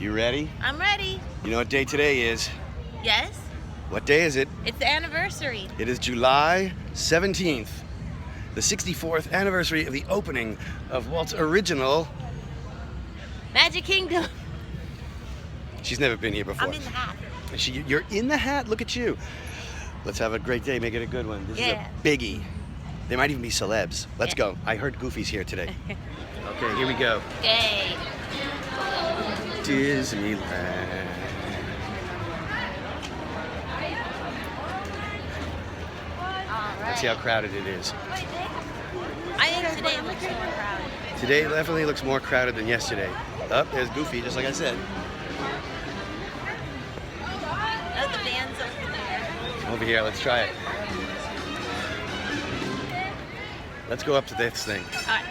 You ready? I'm ready. You know what day today is? Yes? What day is it? It's the anniversary. It is July 17th, the 64th anniversary of the opening of Walt's original Magic Kingdom. She's never been here before. I'm in the hat. You're in the hat? Look at you. Let's have a great day. Make it a good one. This is a biggie. They might even be celebs. Let's go. I heard Goofy's here today. Okay, here we go. Yay. Disneyland. Let's see how crowded it is. I think today looks more crowded. Today definitely looks more crowded than yesterday. Oh, there's Goofy, just like I said. Oh, the band's over there. Over here, let's try it. Let's go up to this thing. All right.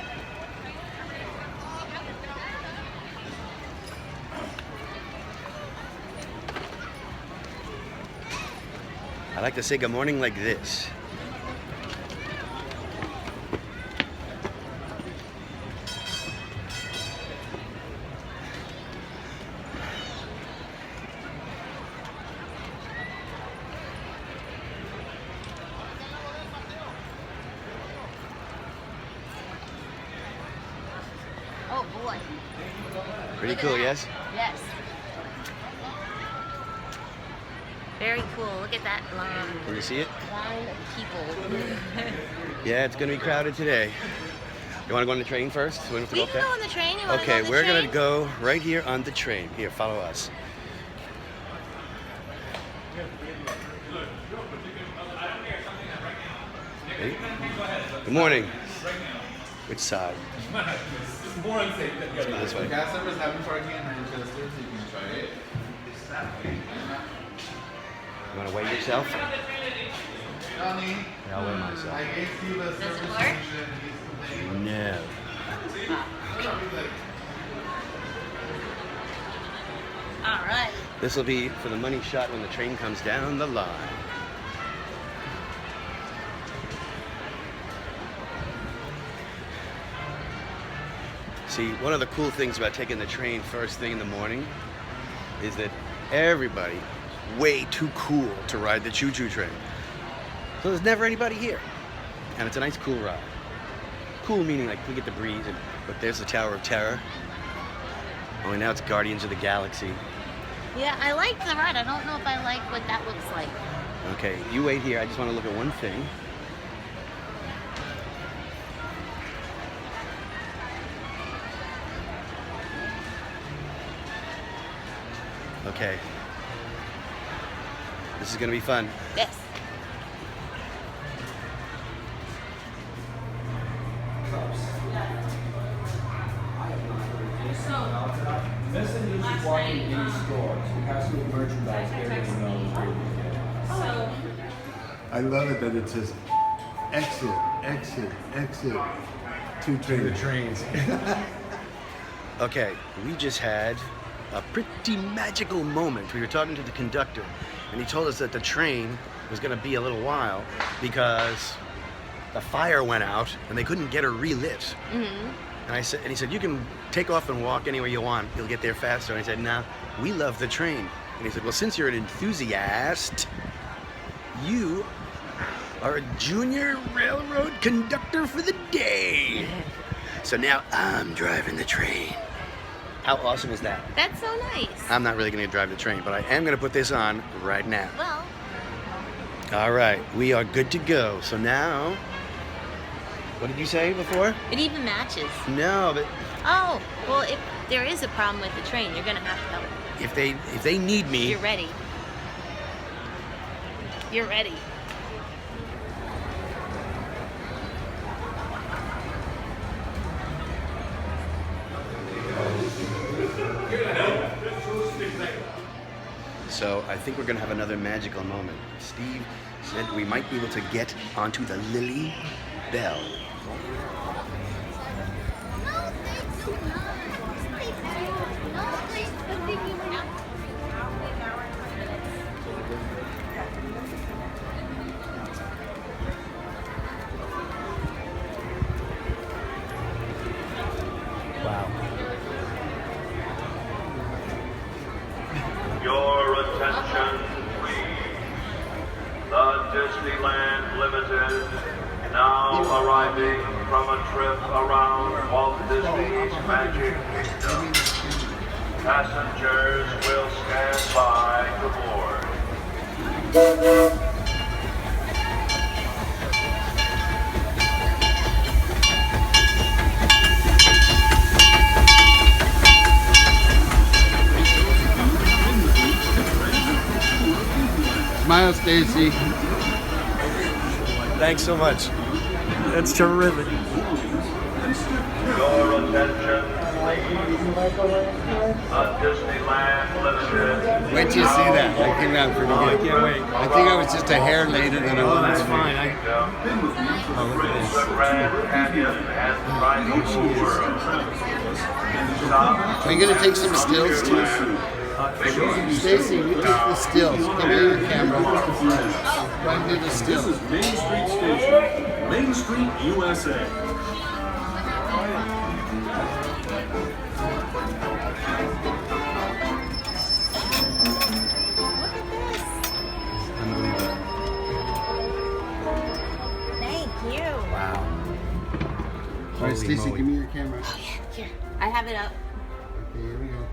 I like to say good morning like this. Oh boy. Pretty cool, yes? Yes. Very cool. Look at that line. Can you see it? Line of people. Yeah, it's gonna be crowded today. You wanna go on the train first? We can go on the train. You wanna go Okay, on the we're train? gonna go right here on the train. Here, follow us. Hey. Good morning. Which side? It's more unsafe than Let's go this way. cast members having parking in Manchester, so you can try it. You wanna weigh yourself? Johnny, Yeah, I'll weigh myself. I gave you the service it work? manager and he's complaining. No. All right. This will be for the money shot when the train comes down the line. See, one of the cool things about taking the train first thing in the morning is that everybody is way too cool to ride the choo-choo train. So there's never anybody here. And it's a nice cool ride. Cool meaning like we get the breeze, but there's the Tower of Terror. Only now it's Guardians of the Galaxy. Yeah, I like the ride. I don't know if I like what that looks like. Okay, you wait here. I just want to look at one thing. Okay. This is going to be fun. Yes. Missing is walking in stores. It has to be merchandise everyone knows. I love it that it says exit, exit, exit to trains. Okay, we just had a pretty magical moment. We were talking to the conductor, and he told us that the train was going to be a little while because the fire went out and they couldn't get her relit. And he said, you can take off and walk anywhere you want. You'll get there faster. And I said, nah, we love the train. And he said, well, since you're an enthusiast, you are a junior railroad conductor for the day. So now I'm driving the train. How awesome is that? That's so nice. I'm not really going to drive the train, but I am going to put this on right now. Well, All right, we are good to go. So now, what did you say before? it even matches. No, but Oh, well, if there is a problem with the train, you're gonna have to help. if they need me, You're ready. You're ready. so I think we're going to have another magical moment. Steve said we might be able to get onto the Lilly Belle. Your attention, please. The Disneyland Limited, now arriving from a trip around Walt Disney's Magic Kingdom. Passengers will stand by to board. Smile, Stacy. Thanks so much. That's terrific. Your attention, please. The Disneyland Limited. Wait till you see that. That came out pretty I good. can't wait. I think I was just a hair later than I Oh, wanted that's to be. fine. Oh, look at The Grand Canyon and Rhino World. Stop. Are you going to take some stills too? Stacy, you take the stills. Give me your camera. Right near the stills. Main Street Station, Main Street, USA. Unbelievable. Thank you. Wow. All right, Stacy, moly. give me your camera. Here, I have it up. Okay, here we go.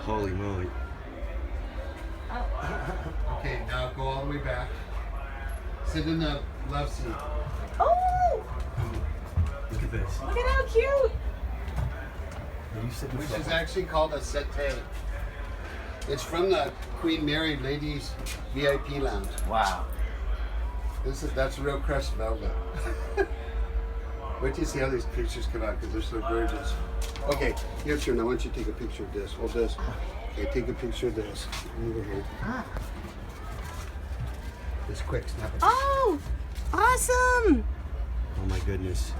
Holy moly. Okay, now go all the way back. Sit in the love seat. Oh, Look at this. look at how cute. You sit in Which front. is actually called a settee. It's from the Queen Mary Ladies VIP Lounge. Wow. That's real crushed velvet. Wait till you see how these pictures come out because they're so gorgeous. Okay, your turn. I want you to take a picture of this. Hold this. Okay, take a picture of this. Over here. Just quick, snap it. Oh, awesome. Oh my goodness.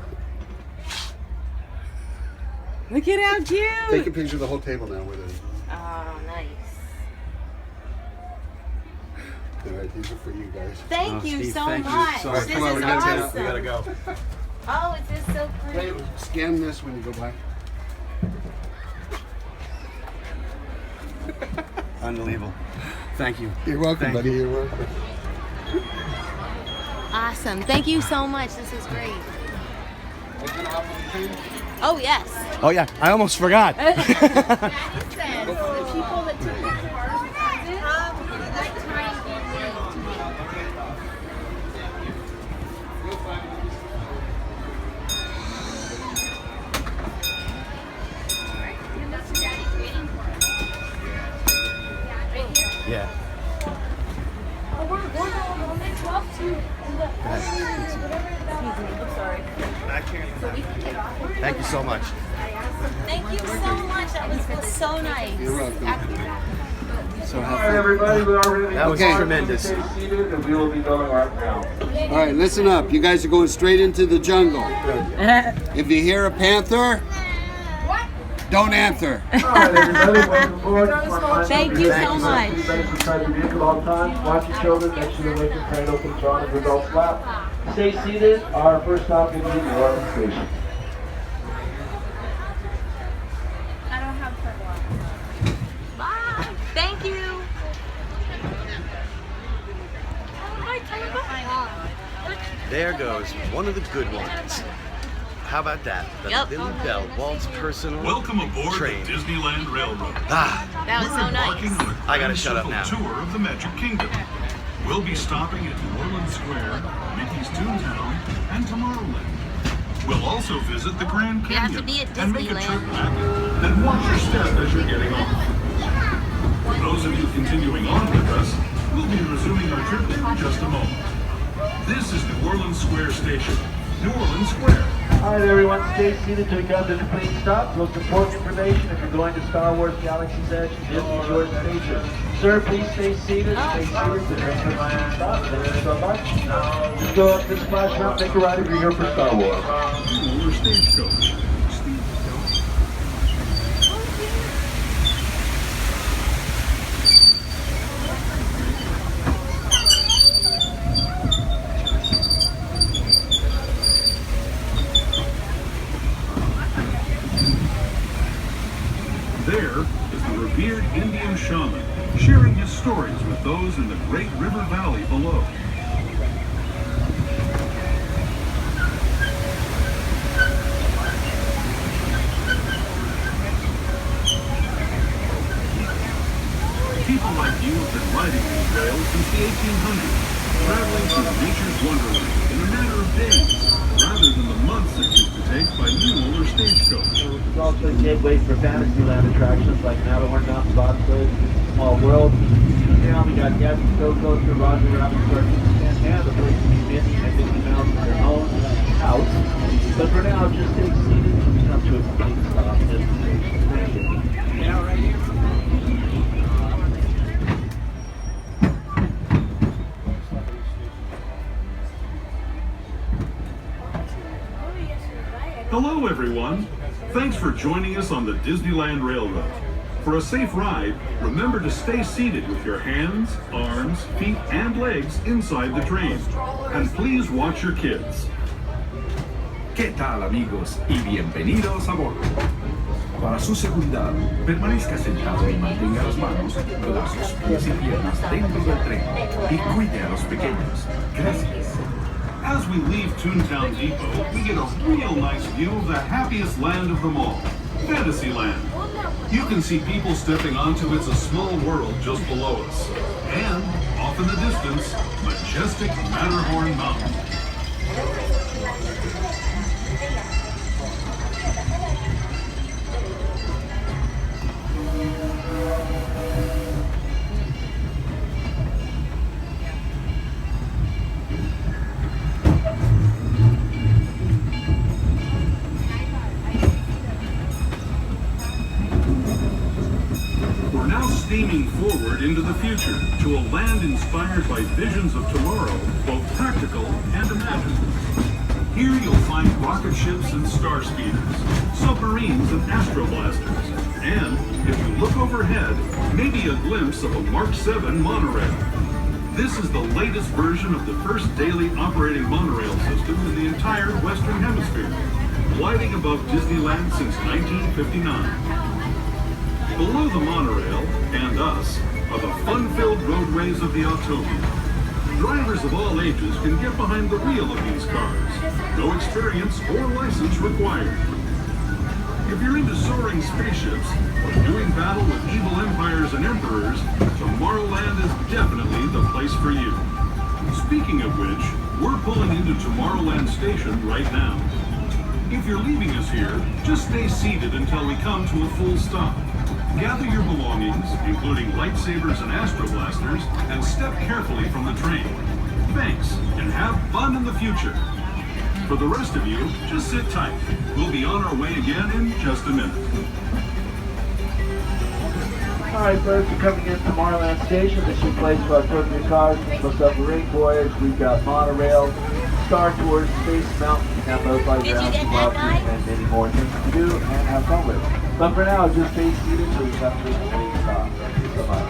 Look at how cute. Take a picture of the whole table now with it. Oh, nice. All right, these are for you guys. Thank Oh, you Steve, so thank you much. so much. This Come on, is we gotta take- awesome. we gotta go. Oh, it's just so pretty. Hey, scan this when you go by. Unbelievable. Thank you. You're welcome, Thank buddy. You're welcome. Awesome. Thank you so much. This is great. Are you gonna hop on the train? Oh, yes. Oh yeah, I almost forgot. Yeah. Thank you so much. Thank you so much. That was so nice. You're welcome. So All right, helpful. everybody, we are ready. That was Okay. tremendous. Stay seated, and we will be going right now. All right, listen up. You guys are going straight into the jungle. If you hear a panther, don't answer. All right, everybody, welcome aboard. Thank you so much. Be ready inside the vehicle at all times. Watch your children. Make sure the window train opens on as adults lap. Stay seated. Our first stop will be New Orleans Station. Bye. Thank you. There goes one of the good ones. How about that? The Yep. Lilly Belle, Walt's personal Welcome aboard train. the Disneyland Railroad. Ah, That was so Embarking nice. on a I gotta grand shut up circle now. Tour of the Magic Kingdom. We'll be stopping at New Orleans Square, Mickey's Toontown, and Tomorrowland. We'll also visit the Grand You have to Canyon be at and make a Disneyland. trip back. Then watch your step as you're getting off. For those of you continuing on with us, we'll be resuming our trip in just a moment. This is New Orleans Square Station. New Orleans Square. All right, everyone, stay seated till we come to a complete stop. Most important information, if you're going to Star Wars Galaxy's Edge, Disney Shores Station. Sir, please stay seated. Stay seated to the complete stop. Thank you so much. Just go up this splash mount, take a ride if you're here for Star Wars. We're Stagecoach. There is the revered Indian shaman, sharing his stories with those in the great river valley below. People like you have been riding these rails since the 1800s, traveling through nature's wonderland in a matter of days, rather than the months it used to take by mule or stagecoach. It's also a gateway for Fantasyland attractions like Matterhorn Mountain Bobsled, Small World. Now we got Gabby's Go Coaster, Roger Rabbit's Cartoon Stand, and the place to meet Minnie and Mickey Mouse in their own house. But for now, just take a seat and come to a complete stop destination. Thank you. Now right here. Hello everyone! Thanks for joining us on the Disneyland Railroad. For a safe ride, remember to stay seated with your hands, arms, feet, and legs inside the train. And please watch your kids. ¿Qué tal, amigos? Y bienvenidos a bordo. Para su seguridad, permanezca sentado y mantenga las manos, brazos, pies y piernas dentro del tren y cuide a los pequeños. Gracias. As we leave Toontown Depot, we get a real nice view of the happiest land of them all, Fantasyland. You can see people stepping onto It's a Small World just below us. And, off in the distance, majestic Matterhorn Mountain. Steaming forward into the future to a land inspired by visions of tomorrow, both practical and imagined. Here you'll find rocket ships and star speeders, submarines and astroblasters, and, if you look overhead, maybe a glimpse of a Mark 7 monorail. This is the latest version of the first daily operating monorail system in the entire Western Hemisphere, gliding above Disneyland since 1959. Below the monorail, and us, are the fun-filled roadways of the Autopia. Drivers of all ages can get behind the wheel of these cars. No experience or license required. If you're into soaring spaceships or doing battle with evil empires and emperors, Tomorrowland is definitely the place for you. Speaking of which, we're pulling into Tomorrowland Station right now. If you're leaving us here, just stay seated until we come to a full stop. Gather your belongings, including lightsabers and astroblasters, and step carefully from the train. Thanks, and have fun in the future. For the rest of you, just sit tight. We'll be on our way again in just a minute. Alright folks, we're coming in Tomorrowland Station. This is your place for Autopia cars, for submarine voyage. We've got monorail, Star Tours, Space Mountain, and both like ground and many more things to do and have fun with. But for now, just stay seated so we can have to stop. Thank you so much.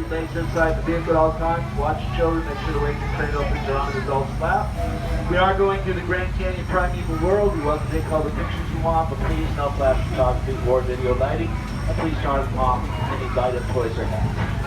Things inside the vehicle at all times. Watch your children. Make sure to wait the train opens on the adult's lap. We are going to the Grand Canyon Primeval World. You're welcome to take all the pictures you want, but please no flash photography or video lighting. And please turn off any lighted toys or hats.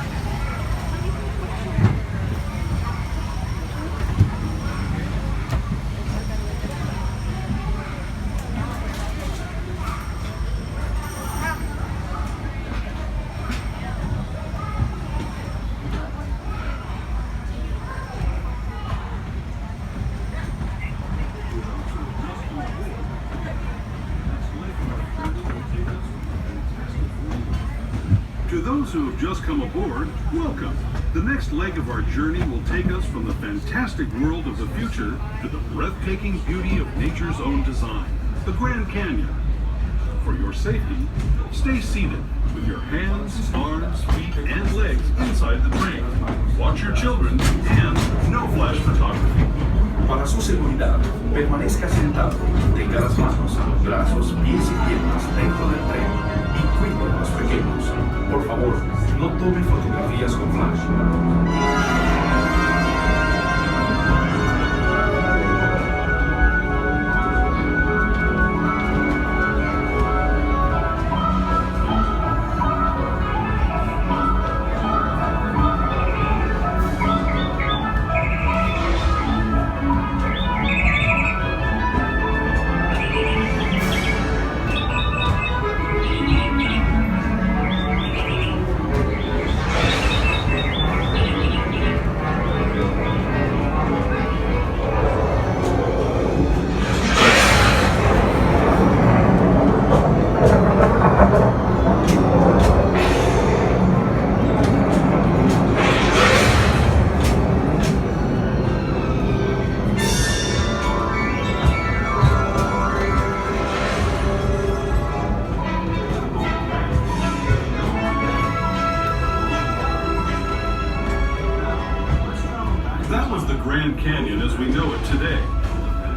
To those who have just come aboard, welcome. The next leg of our journey will take us from the fantastic world of the future to the breathtaking beauty of nature's own design, the Grand Canyon. For your safety, stay seated with your hands, arms, feet, and legs inside the train. Watch your children and no flash photography. Para su seguridad, permanezca sentado, tenga las manos, brazos, pies y piernas dentro del tren y cuide a los pequeños. Por favor, no tome fotografías con flash.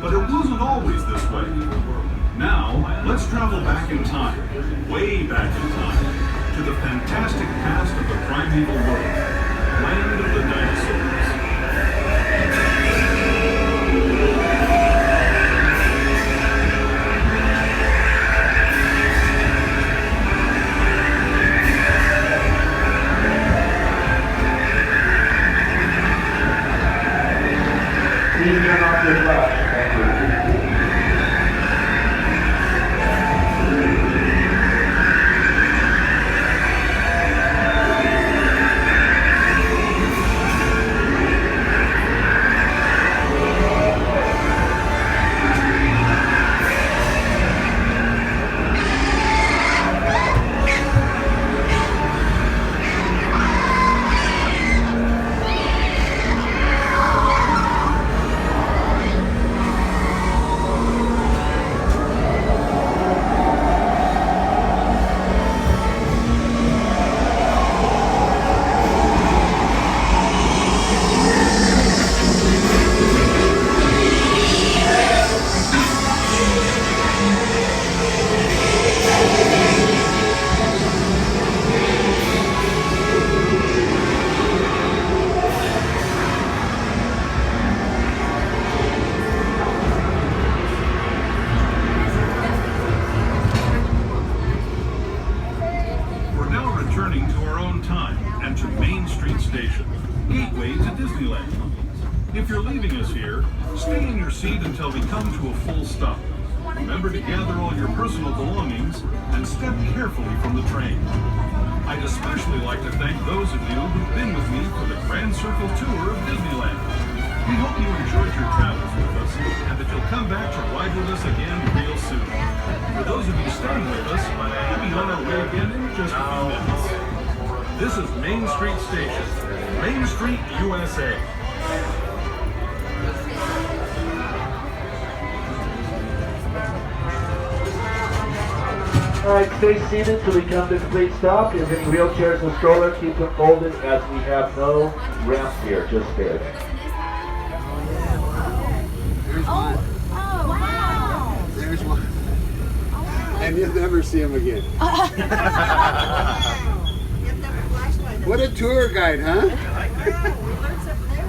But it wasn't always this way. Now, let's travel back in time, way back in time, to the fantastic past of the primeval world, land of the dinosaurs. Please turn off your flash. Thank you. Gateway to Disneyland. If you're leaving us here, stay in your seat until we come to a full stop. Remember to gather all your personal belongings and step carefully from the train. I'd especially like to thank those of you who've been with me for the Grand Circle Tour of Disneyland. We hope you enjoyed your travels with us and that you'll come back to ride with us again real soon. For those of you staying with us, we'll be on our way again in just a few minutes. This is Main Street Station, Main Street, USA. All right, stay seated till we come to a complete stop. If any wheelchairs and strollers, keep them folded as we have no ramps here, just stairs. There's one. Oh, wow. There's one. And you'll never see him again. What a tour guide, huh?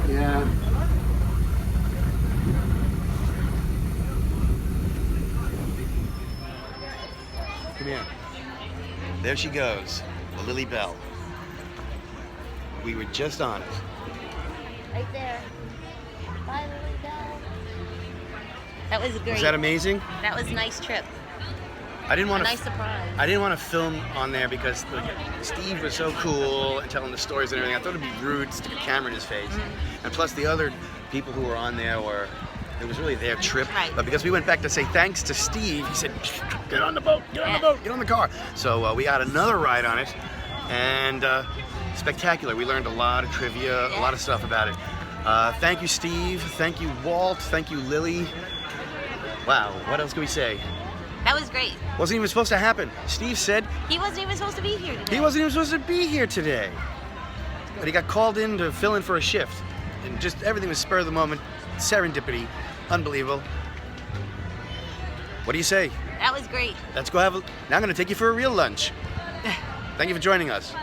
Yeah. Come here. There she goes, the Lilly Belle. We were just on it. Right there. Bye, Lilly Belle. That was great. Was that amazing? That was a nice trip. I didn't want A to. nice surprise. I didn't want to film on there because Steve was so cool and telling the stories and everything. I thought it'd be rude to stick a camera in his face. And plus, the other people who were on there were. It was really their trip. Right. But because we went back to say thanks to Steve, he said, "Get on the boat. Get on the boat. Get on the car." So we got another ride on it, and spectacular. We learned a lot of trivia, a lot of stuff about it. Thank you, Steve. Thank you, Walt. Thank you, Lily. Wow. What else can we say? That was great. Wasn't even supposed to happen. Steve said He wasn't even supposed to be here today. he wasn't even supposed to be here today. But he got called in to fill in for a shift. And just everything was spur of the moment. Serendipity. Unbelievable. What do you say? That was great. Let's go have a... Now I'm going to take you for a real lunch. Thank you for joining us.